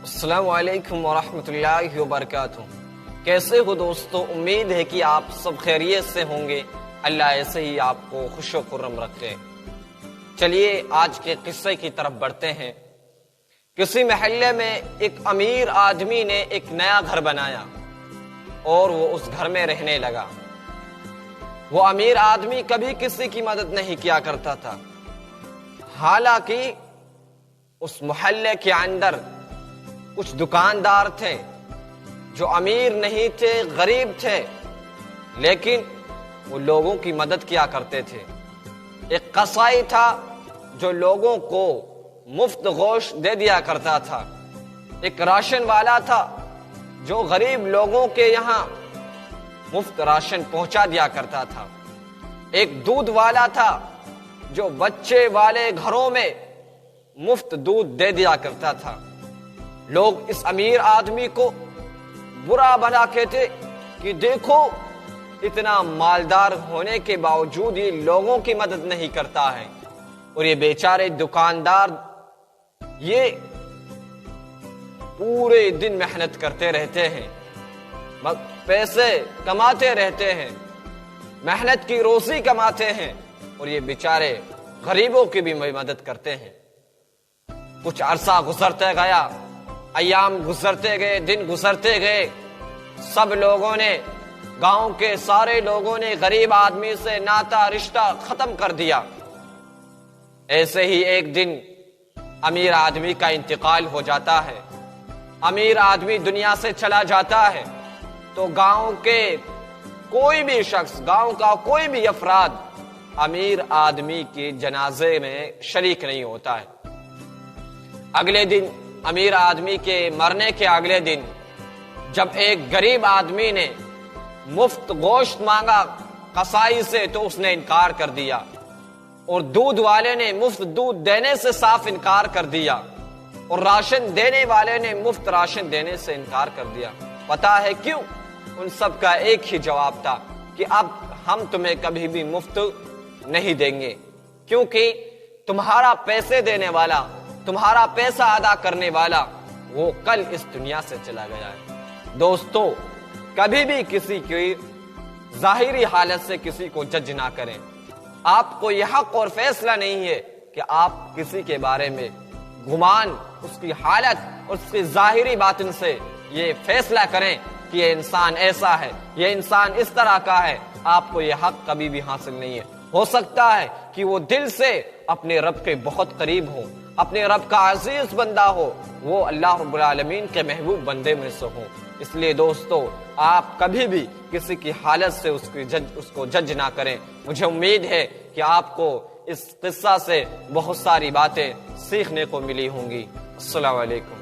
السلام علیکم ورحمۃ اللہ وبرکاتہ۔ کیسے ہو دوستو؟ امید ہے کہ آپ سب خیریت سے ہوں گے۔ اللہ ایسے ہی آپ کو خوش و خرم رکھے۔ چلیے آج کے قصے کی طرف بڑھتے ہیں۔ کسی محلے میں ایک امیر آدمی نے ایک نیا گھر بنایا اور وہ اس گھر میں رہنے لگا۔ وہ امیر آدمی کبھی کسی کی مدد نہیں کیا کرتا تھا، حالانکہ اس محلے کے اندر کچھ دکاندار تھے جو امیر نہیں تھے، غریب تھے، لیکن وہ لوگوں کی مدد کیا کرتے تھے۔ ایک قصائی تھا جو لوگوں کو مفت گوشت دے دیا کرتا تھا۔ ایک راشن والا تھا جو غریب لوگوں کے یہاں مفت راشن پہنچا دیا کرتا تھا۔ ایک دودھ والا تھا جو بچے والے گھروں میں مفت دودھ دے دیا کرتا تھا۔ لوگ اس امیر آدمی کو برا بھلا کہتے کہ دیکھو اتنا مالدار ہونے کے باوجود یہ لوگوں کی مدد نہیں کرتا ہے، اور یہ بیچارے دکاندار یہ پورے دن محنت کرتے رہتے ہیں، پیسے کماتے رہتے ہیں، محنت کی روزی کماتے ہیں، اور یہ بیچارے غریبوں کی بھی مدد کرتے ہیں۔ کچھ عرصہ گزرتے گیا، ایام گزرتے گئے، دن گزرتے گئے، سب لوگوں نے، گاؤں کے سارے لوگوں نے غریب آدمی سے ناتا رشتہ ختم کر دیا۔ ایسے ہی ایک دن امیر آدمی کا انتقال ہو جاتا ہے۔ امیر آدمی دنیا سے چلا جاتا ہے تو گاؤں کے کوئی بھی شخص، گاؤں کا کوئی بھی افراد امیر آدمی کے جنازے میں شریک نہیں ہوتا ہے۔ اگلے دن امیر آدمی کے مرنے کے اگلے دن جب ایک غریب آدمی نے مفت گوشت مانگا قصائی سے تو اس نے انکار کر دیا، اور دودھ والے نے مفت دودھ دینے سے صاف انکار کر دیا، اور راشن دینے والے نے مفت راشن دینے سے انکار کر دیا۔ پتا ہے کیوں؟ ان سب کا ایک ہی جواب تھا کہ اب ہم تمہیں کبھی بھی مفت نہیں دیں گے، کیونکہ تمہارا پیسے دینے والا، تمہارا پیسہ ادا کرنے والا وہ کل اس دنیا سے چلا گیا ہے۔ دوستو، کبھی بھی کسی کی ظاہری حالت سے کسی کو جج نہ کریں۔ آپ کو یہ حق اور فیصلہ نہیں ہے کہ آپ کسی کے بارے میں گمان، اس کی حالت اور اس کی ظاہری باطن سے یہ فیصلہ کریں کہ یہ انسان ایسا ہے، یہ انسان اس طرح کا ہے۔ آپ کو یہ حق کبھی بھی حاصل نہیں ہے۔ ہو سکتا ہے کہ وہ دل سے اپنے رب کے بہت قریب ہو، اپنے رب کا عزیز بندہ ہو، وہ اللہ رب العالمین کے محبوب بندے میں سے ہو۔ اس لیے دوستو، آپ کبھی بھی کسی کی حالت سے اس کو جج نہ کریں۔ مجھے امید ہے کہ آپ کو اس قصہ سے بہت ساری باتیں سیکھنے کو ملی ہوں گی۔ السلام علیکم۔